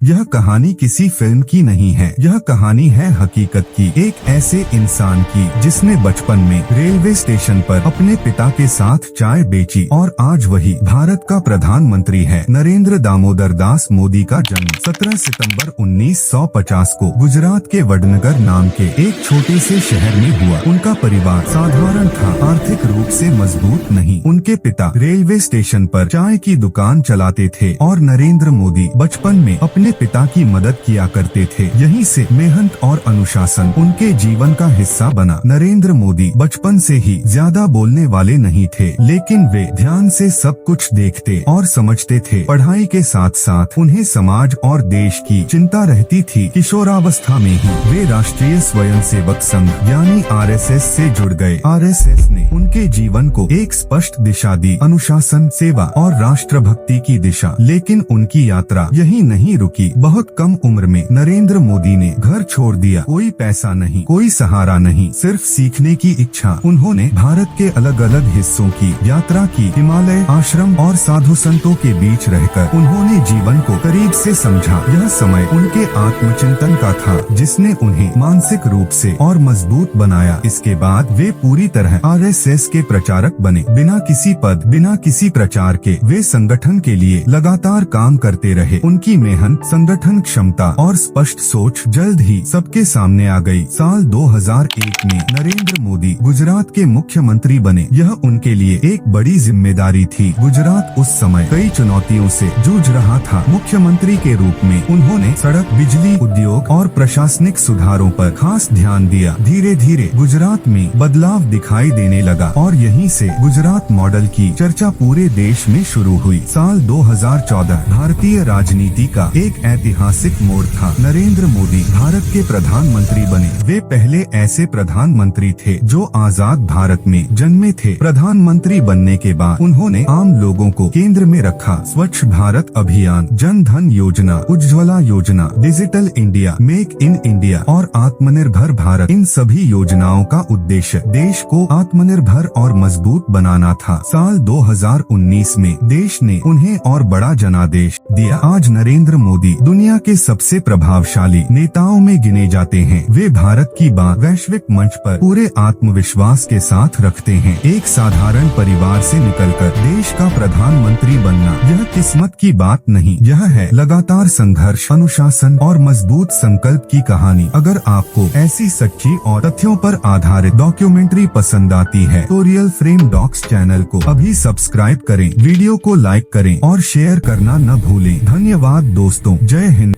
यह कहानी किसी फिल्म की नहीं है। यह कहानी है हकीकत की, एक ऐसे इंसान की जिसने बचपन में रेलवे स्टेशन पर अपने पिता के साथ चाय बेची और आज वही भारत का प्रधानमंत्री है। नरेंद्र दामोदर दास मोदी का जन्म 17 सितंबर 1950 को गुजरात के वडनगर नाम के एक छोटे से शहर में हुआ। उनका परिवार साधारण था, आर्थिक रूप से मजबूत नहीं। उनके पिता रेलवे स्टेशन पर चाय की दुकान चलाते थे और नरेंद्र मोदी बचपन में अपने पिता की मदद किया करते थे। यहीं से मेहनत और अनुशासन उनके जीवन का हिस्सा बना। नरेंद्र मोदी बचपन से ही ज्यादा बोलने वाले नहीं थे, लेकिन वे ध्यान से सब कुछ देखते और समझते थे। पढ़ाई के साथ साथ उन्हें समाज और देश की चिंता रहती थी। किशोरावस्था में ही वे राष्ट्रीय स्वयंसेवक संघ यानी RSS से जुड़ गए। RSS ने उनके जीवन को एक स्पष्ट दिशा दी, अनुशासन, सेवा और राष्ट्रभक्ति की दिशा। लेकिन उनकी यात्रा यहीं नहीं रुकी। बहुत कम उम्र में नरेंद्र मोदी ने घर छोड़ दिया। कोई पैसा नहीं, कोई सहारा नहीं, सिर्फ सीखने की इच्छा। उन्होंने भारत के अलग अलग हिस्सों की यात्रा की। हिमालय, आश्रम और साधु संतों के बीच रहकर उन्होंने जीवन को करीब से समझा। यह समय उनके आत्मचिंतन का था, जिसने उन्हें मानसिक रूप से और मजबूत बनाया। इसके बाद वे पूरी तरह RSS के प्रचारक बने। बिना किसी पद, बिना किसी प्रचार के वे संगठन के लिए लगातार काम करते रहे। उनकी मेहनत, संगठन क्षमता और स्पष्ट सोच जल्द ही सबके सामने आ गई। साल 2001 में नरेंद्र मोदी गुजरात के मुख्यमंत्री बने। यह उनके लिए एक बड़ी जिम्मेदारी थी। गुजरात उस समय कई चुनौतियों से जूझ रहा था। मुख्यमंत्री के रूप में उन्होंने सड़क, बिजली, उद्योग और प्रशासनिक सुधारों पर खास ध्यान दिया। धीरे धीरे गुजरात में बदलाव दिखाई देने लगा और यहीं से गुजरात मॉडल की चर्चा पूरे देश में शुरू हुई। साल 2014 भारतीय राजनीति का एक ऐतिहासिक मोड़ था। नरेंद्र मोदी भारत के प्रधानमंत्री बने। वे पहले ऐसे प्रधानमंत्री थे जो आजाद भारत में जन्मे थे। प्रधानमंत्री बनने के बाद उन्होंने आम लोगों को केंद्र में रखा। स्वच्छ भारत अभियान, जन धन योजना, उज्ज्वला योजना, digital India, make in India और आत्मनिर्भर भारत, इन सभी योजनाओं का उद्देश्य देश को आत्मनिर्भर और मजबूत बनाना था। साल 2019 में देश ने उन्हें और बड़ा जनादेश दिया। आज नरेंद्र मोदी दुनिया के सबसे प्रभावशाली नेताओं में गिने जाते हैं। वे भारत की बात वैश्विक मंच पर पूरे आत्मविश्वास के साथ रखते हैं। एक साधारण परिवार से निकलकर देश का प्रधानमंत्री बनना यह किस्मत की बात नहीं, यह है लगातार संघर्ष, अनुशासन और मजबूत संकल्प की कहानी। अगर आपको ऐसी सच्ची और तथ्यों पर आधारित डॉक्यूमेंट्री पसंद आती है तो रियल फ्रेम डॉक्स चैनल को अभी सब्सक्राइब करें, वीडियो को लाइक करें और शेयर करना न भूलें। धन्यवाद दोस्तों, जय हिंद।